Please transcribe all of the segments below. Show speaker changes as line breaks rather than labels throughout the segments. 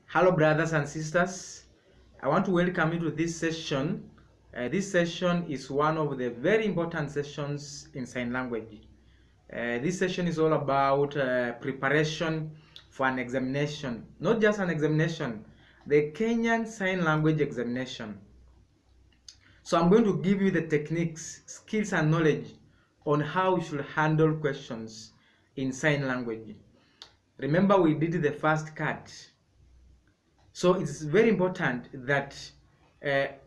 Hello, brothers and sisters. I want to welcome you to this session. This session is one of the very important sessions in sign language. This session is all about preparation for an examination, not just an examination, the Kenyan Sign Language examination. So I'm going to give you the techniques, skills, and knowledge on how you should handle questions in sign language. Remember, we did the first cut. So it's very important that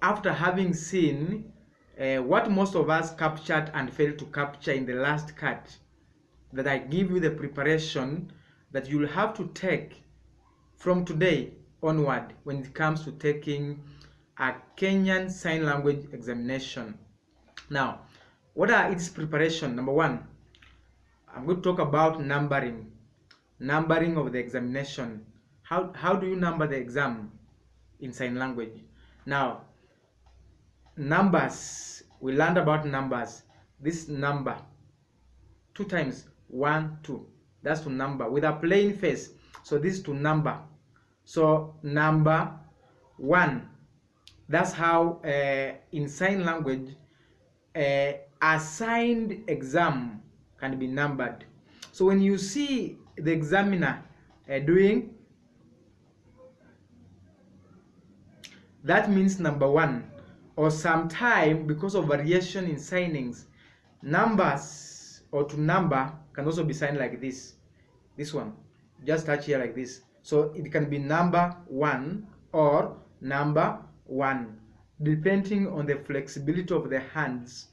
after having seen what most of us captured and failed to capture in the last cut, that I give you the preparation that you'll have to take from today onward when it comes to taking a Kenyan Sign Language examination. Now, what are its preparation? Number one, I'm going to talk about numbering of the examination. How do you number the exam in sign language? Now, numbers, we learned about numbers. This number, 2 times 1, 2, that's to number with a plain face. So this is to number. So number 1, that's how in sign language a signed exam can be numbered. So when you see the examiner doing, that means number 1. Or sometime, because of variation in signings, numbers or to number can also be signed like this. This one, just touch here like this. So it can be number 1 or number 1, depending on the flexibility of the hands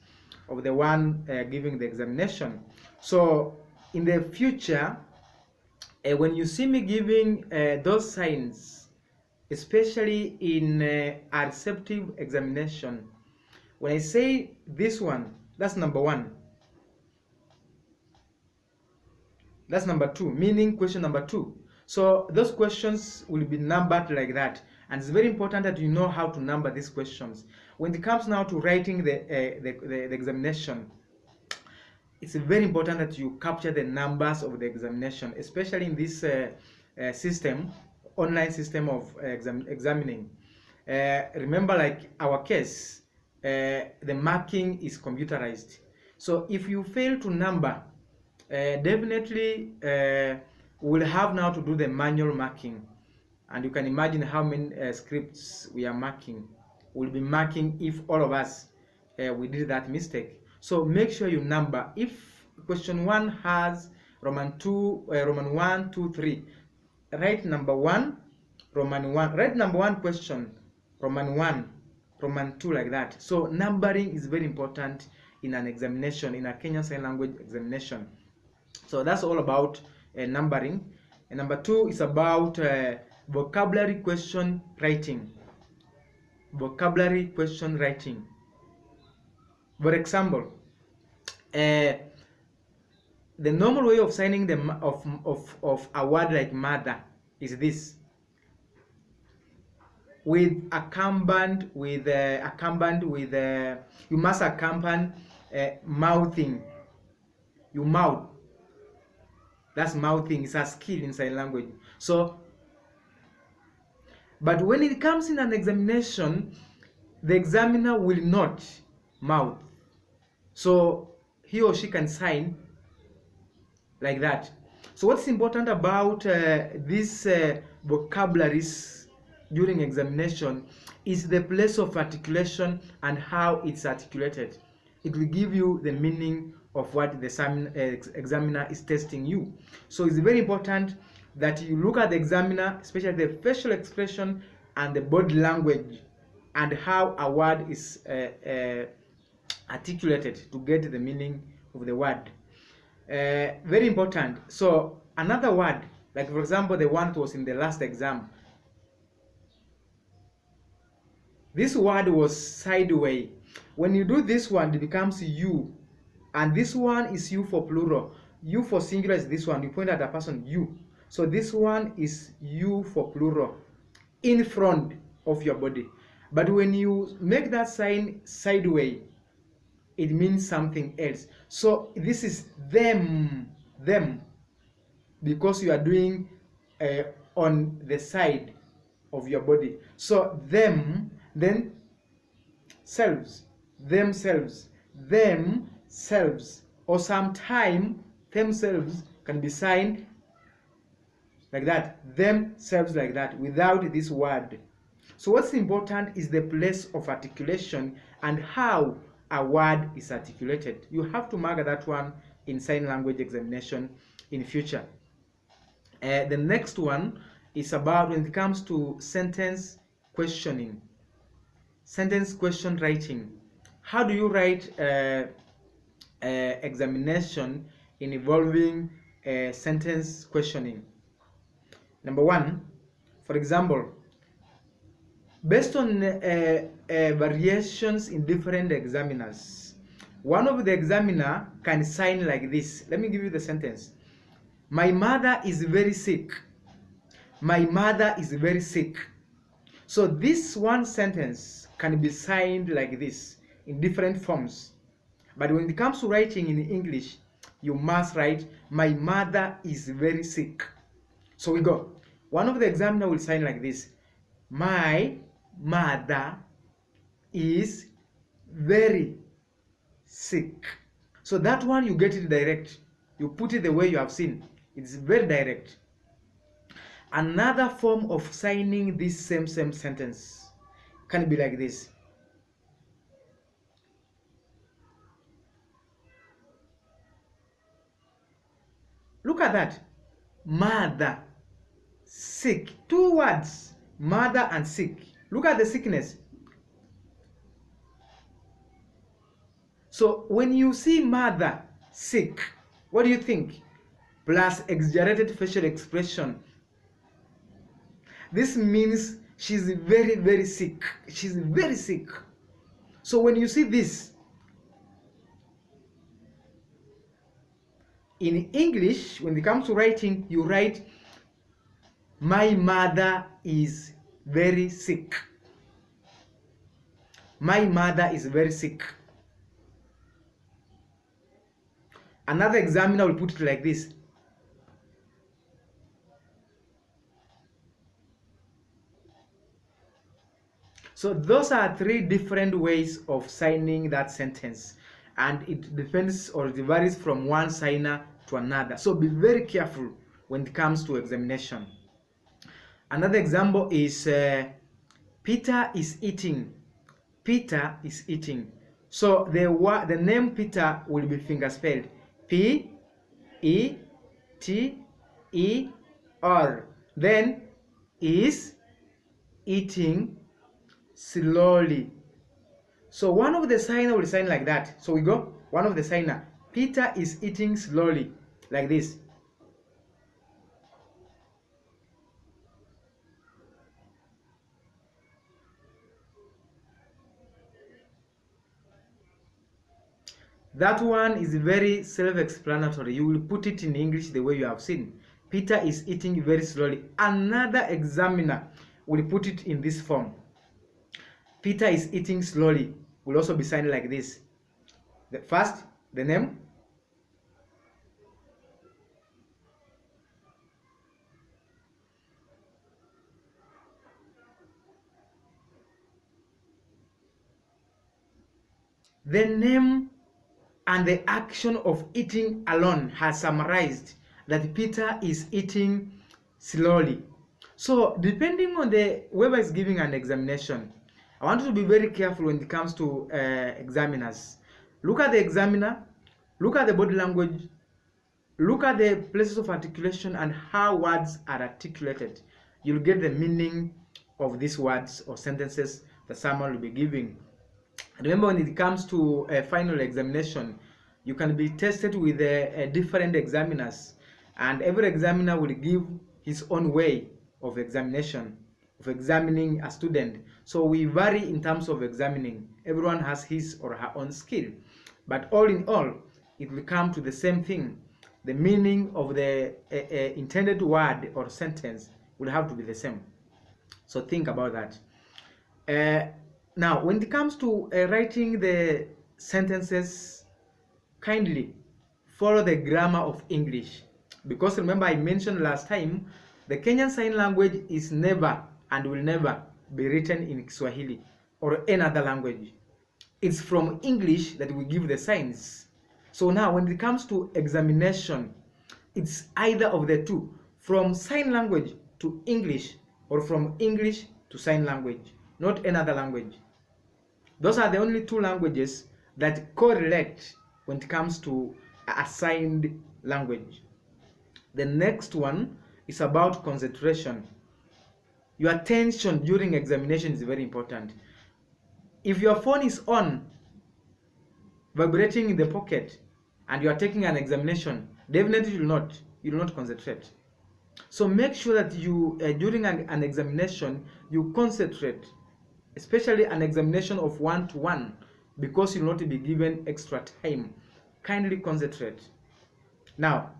of the one giving the examination. So in the future, when you see me giving those signs, especially in a receptive examination, when I say this one, that's number 1. That's number 2, meaning question number 2. So those questions will be numbered like that. And it's very important that you know how to number these questions. When it comes now to writing the examination, it's very important that you capture the numbers of the examination, especially in this system, online system of examining. Remember, like our case, the marking is computerized. So if you fail to number, definitely we'll have now to do the manual marking. And you can imagine how many scripts we are marking. We'll be marking if all of us we did that mistake. So make sure you number. If question 1 has Roman 1, 2, 3, write number 1, Roman 1. Write number 1 question, Roman 1, Roman 2, like that. So numbering is very important in an examination, in a Kenyan Sign Language examination. So that's all about numbering. And number 2 is about vocabulary question writing. Vocabulary question writing. For example, the normal way of signing the of a word like mother is this, with accompanied with you must accompany mouthing. You mouth. That's mouthing. It's a skill in sign language. So, but when it comes in an examination, the examiner will not mouth. So he or she can sign like that. So what's important about these vocabularies during examination is the place of articulation and how it's articulated. It will give you the meaning of what the examiner is testing you. So it's very important that you look at the examiner, especially the facial expression and the body language, and how a word is articulated to get the meaning of the word. Very important. So another word, like for example the one that was in the last exam, this word was sideway. When you do this one, it becomes you, and this one is you for plural. You for singular is this one. You point at a person, you. So this one is you for plural, in front of your body. But when you make that sign sideway, it means something else. So this is them, because you are doing on the side. of your body. So them, then selves, themselves, themselves, or sometime themselves can be signed like that, themselves like that, without this word. So what's important is the place of articulation and how a word is articulated. You have to mark that one in sign language examination in future. The next one is about when it comes to sentence questioning, sentence question writing. How do you write examination involving sentence questioning? Number one, for example, based on variations in different examiners, one of the examiner can sign like this. Let me give you the sentence. My mother is very sick. My mother is very sick. So this one sentence can be signed like this in different forms. But when it comes to writing in English, you must write, my mother is very sick. So we go. One of the examiner will sign like this. My mother is very sick. So that one you get it direct. You put it the way you have seen. It's very direct. Another form of signing this same sentence can be like this. Look at that. Mother, sick. Two words. Mother and sick. Look at the sickness. So when you see mother, sick, what do you think? Plus exaggerated facial expression. This means she's very, very sick. She's very sick. So when you see this, in English, when it comes to writing, you write, my mother is very sick. My mother is very sick. Another examiner will put it like this. So those are three different ways of signing that sentence, and it depends or it varies from one signer to another. So be very careful when it comes to examination. Another example is Peter is eating. Peter is eating. So the name Peter will be finger spelled. P-E-T-E-R. Then is eating slowly. So one of the signer will sign like that. So we go, one of the signer, Peter is eating slowly, like this. That one is very self-explanatory. You will put it in English the way you have seen. Peter is eating very slowly. Another examiner will put it in this form. Peter is eating slowly will also be signed like this. First, the name. The name and the action of eating alone has summarized that Peter is eating slowly. So depending on the whoever is giving an examination, I want you to be very careful when it comes to examiners. Look at the examiner, look at the body language, look at the places of articulation and how words are articulated. You'll get the meaning of these words or sentences that someone will be giving. Remember, when it comes to a final examination, you can be tested with different examiners, and every examiner will give his own way of examination, of examining a student. So we vary in terms of examining. Everyone has his or her own skill, but all in all, it will come to the same thing. The meaning of the intended word or sentence will have to be the same. So think about that. Now, when it comes to writing the sentences, kindly follow the grammar of English. Because remember, I mentioned last time, the Kenyan Sign Language is never and will never be written in Kiswahili or any other language. It's from English that we give the signs. So now when it comes to examination, it's either of the two, from sign language to English or from English to sign language, not another language. Those are the only two languages that correlate when it comes to a signed language. The next one is about concentration. Your attention during examination is very important. If your phone is on, vibrating in the pocket, and you are taking an examination, definitely you will not concentrate. So make sure that you during an examination you concentrate, especially an examination of 1-to-1, because you will not be given extra time. Kindly concentrate. Now,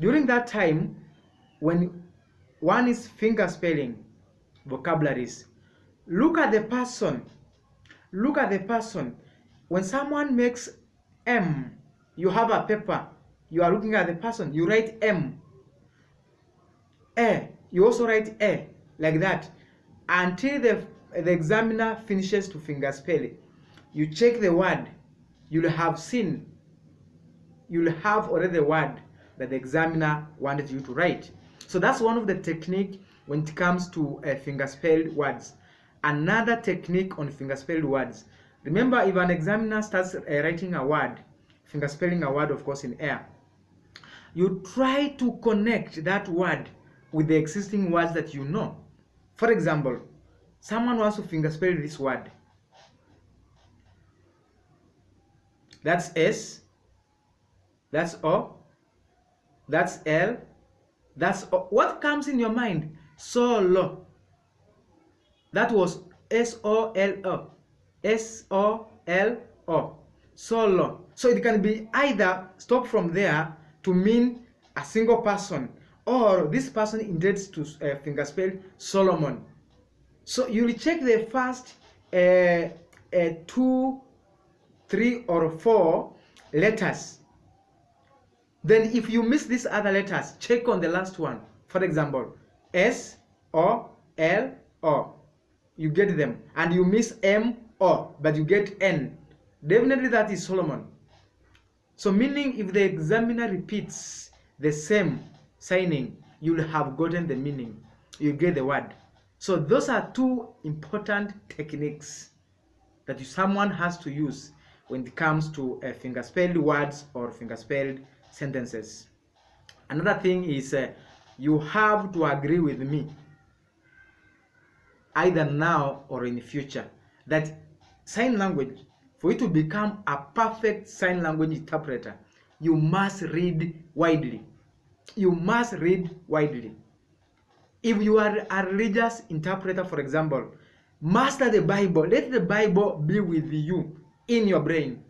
during that time, when one is finger spelling vocabularies, look at the person. Look at the person. When someone makes M, you have a paper, you are looking at the person, you write M. A, you also write A, like that, until the examiner finishes to finger spell it. You check the word, you'll have already the word that the examiner wanted you to write. So that's one of the technique when it comes to finger spelled words. Another technique on finger spelled words. Remember, if an examiner starts writing a word, finger spelling a word, of course, in air, you try to connect that word with the existing words that you know. For example, someone wants to finger spell this word. That's S, that's O, that's L, that's O. What comes in your mind? Solo. That was S-O-L-O. S-O-L-O. Solo. So it can be either stop from there to mean a single person, or this person intends to finger spell Solomon. So you will check the first 2, 3, or 4 letters. Then if you miss these other letters, check on the last one. For example, S-O-L-O. You get them. And you miss M-O, but you get N. Definitely that is Solomon. So meaning if the examiner repeats the same signing, you will have gotten the meaning. You get the word. So those are two important techniques that someone has to use when it comes to finger spelled words or finger spelled sentences. Another thing is you have to agree with me, either now or in the future, that sign language, for you to become a perfect sign language interpreter, you must read widely. You must read widely. If you are a religious interpreter, for example, master the Bible. Let the Bible be with you in your brain.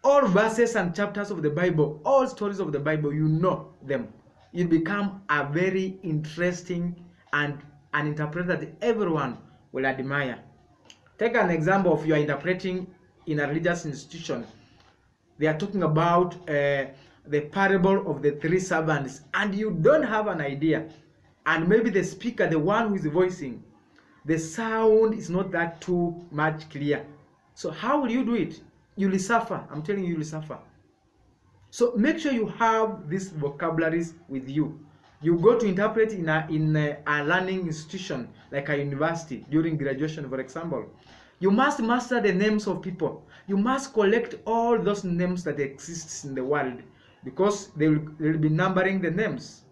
All verses and chapters of the Bible, all stories of the Bible, you know them. You become a very interesting and an interpreter that everyone will admire. Take an example of you are interpreting in a religious institution. They are talking about the parable of the 3 servants, and you don't have an idea. And maybe the speaker, the one who is voicing, the sound is not that too much clear. So how will you do it? You will suffer. I'm telling you, you will suffer. So make sure you have these vocabularies with you. You go to interpret in a learning institution like a university during graduation, for example. You must master the names of people. You must collect all those names that exist in the world, because they will be numbering the names.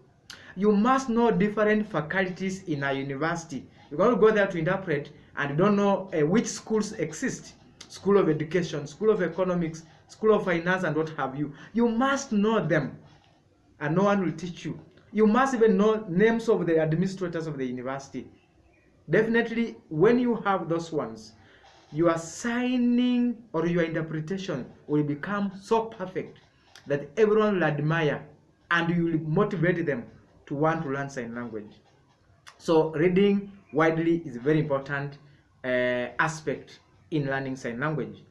You must know different faculties in a university. You cannot go there to interpret and you don't know which schools exist. School of Education, School of Economics, School of Finance, and what have you. You must know them, and no one will teach you. You must even know names of the administrators of the university. Definitely, when you have those ones, your signing or your interpretation will become so perfect that everyone will admire, and you will motivate them to want to learn sign language. So reading widely is a very important aspect in learning sign language.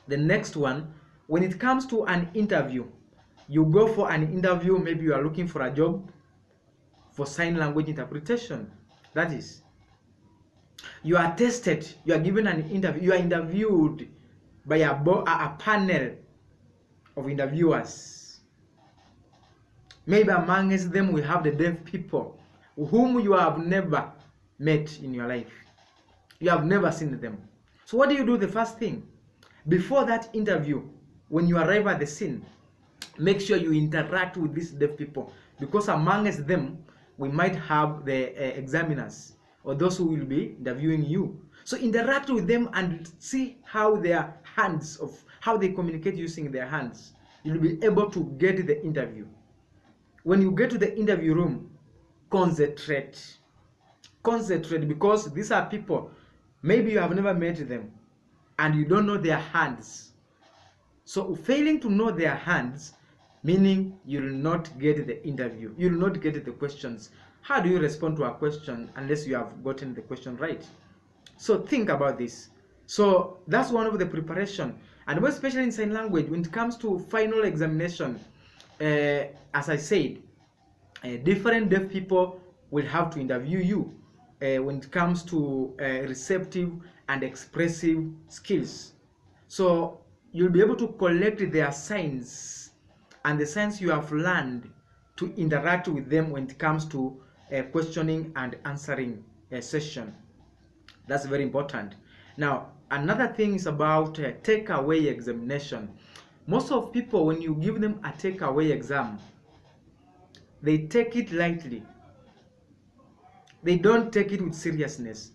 The next one, when it comes to an interview, you go for an interview, maybe you are looking for a job for sign language interpretation. That is, you are tested, you are given an interview, you are interviewed by a panel of interviewers. Maybe amongst them we have the deaf people whom you have never met in your life. You have never seen them. So what do you do? The first thing, before that interview, when you arrive at the scene, make sure you interact with these deaf people, because amongst them we might have the examiners or those who will be interviewing you. So interact with them and see how their hands, of how they communicate using their hands. You'll be able to get the interview. When you get to the interview room, concentrate, because these are people, maybe you have never met them and you don't know their hands. So failing to know their hands, meaning you will not get the interview, you will not get the questions. How do you respond to a question unless you have gotten the question right? So think about this. So that's one of the preparation, and more especially in sign language, when it comes to final examination, as I said, different deaf people will have to interview you when it comes to receptive and expressive skills. So you'll be able to collect their signs and the signs you have learned to interact with them when it comes to questioning and answering a session. That's very important. Now, another thing is about takeaway examination. Most of people, when you give them a takeaway exam, they take it lightly. They don't take it with seriousness.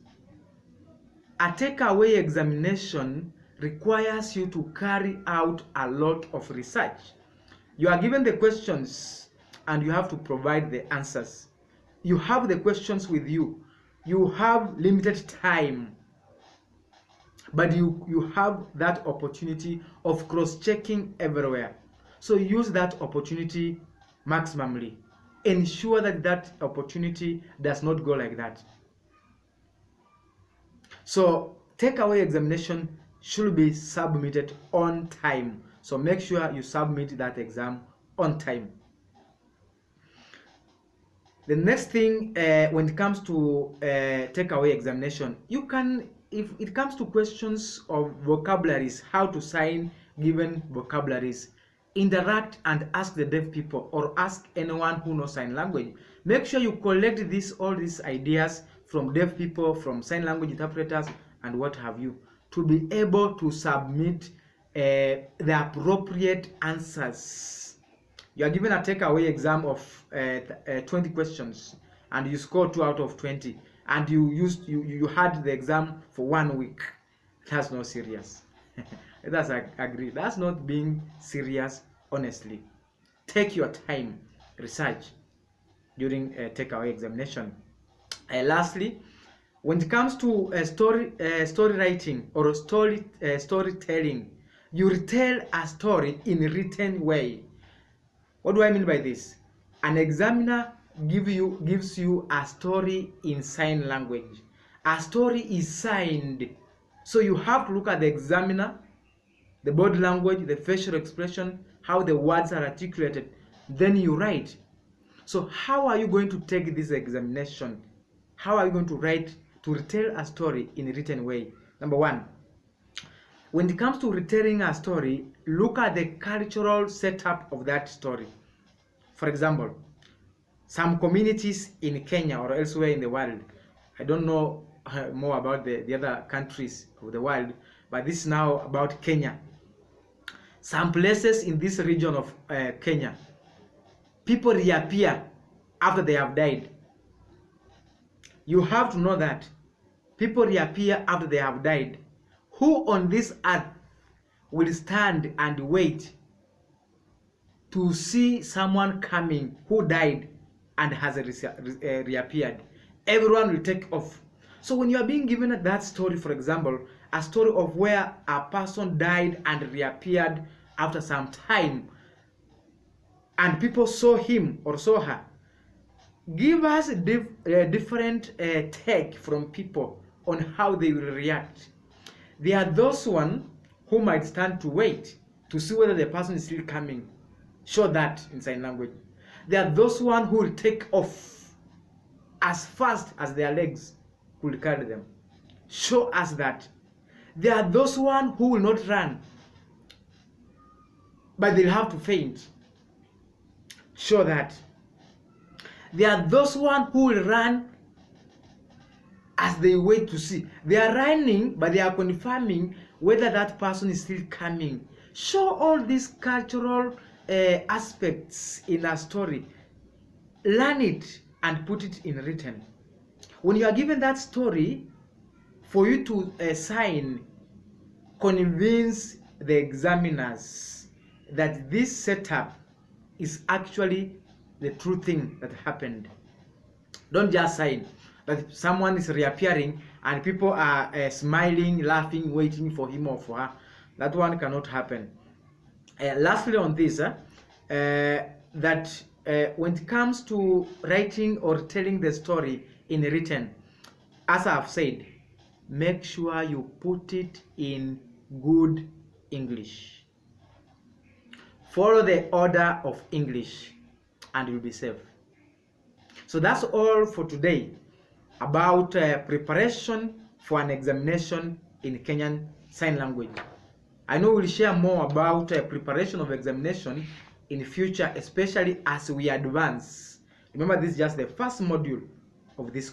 A takeaway examination requires you to carry out a lot of research. You are given the questions and you have to provide the answers. You have the questions with you. You have limited time, but you have that opportunity of cross-checking everywhere. So use that opportunity maximally. Ensure that that opportunity does not go like that. So takeaway examination should be submitted on time. So make sure you submit that exam on time. The next thing, when it comes to takeaway examination, you can, if it comes to questions of vocabularies, how to sign given vocabularies, interact and ask the deaf people or ask anyone who knows sign language. Make sure you collect all these ideas from deaf people, from sign language interpreters, and what have you, to be able to submit the appropriate answers. You are given a takeaway exam of 20 questions and you score 2 out of 20, and you had the exam for 1 week. That's not serious. That's agree. That's not being serious, honestly. Take your time, research during a takeaway examination. Lastly, when it comes to story writing or storytelling, you retell a story in a written way. What do I mean by this? An examiner gives you a story in sign language. A story is signed, so you have to look at the examiner, the body language, the facial expression, how the words are articulated, then you write. So how are you going to take this examination? How are you going to write to retell a story in a written way? Number one, when it comes to retelling a story, look at the cultural setup of that story. For example, some communities in Kenya or elsewhere in the world, I don't know more about the other countries of the world, but this is now about Kenya. Some places in this region of Kenya, people reappear after they have died. You have to know that people reappear after they have died. Who on this earth will stand and wait to see someone coming who died and has reappeared? Everyone will take off. So when you are being given that story, for example, a story of where a person died and reappeared after some time, and people saw him or saw her, give us a different take from people on how they will react. There are those one who might stand to wait to see whether the person is still coming. Show that in sign language. There are those one who will take off. as fast as their legs could carry them. Show us that there are those one who will not run, but they'll have to faint. Show that there are those one who will run as they wait to see. They are running, but they are confirming whether that person is still coming. Show all these cultural aspects in a story. Learn it and put it in written. When you are given that story, for you to sign, convince the examiners that this setup is actually the true thing that happened. Don't just sign that someone is reappearing and people are smiling, laughing, waiting for him or for her. That one cannot happen. Lastly on this, that when it comes to writing or telling the story in written, as I've said, make sure you put it in good English. Follow the order of English and you'll be safe. So that's all for today about preparation for an examination in Kenyan Sign Language. I know we'll share more about preparation of examination in the future, especially as we advance. Remember, this is just the first module of this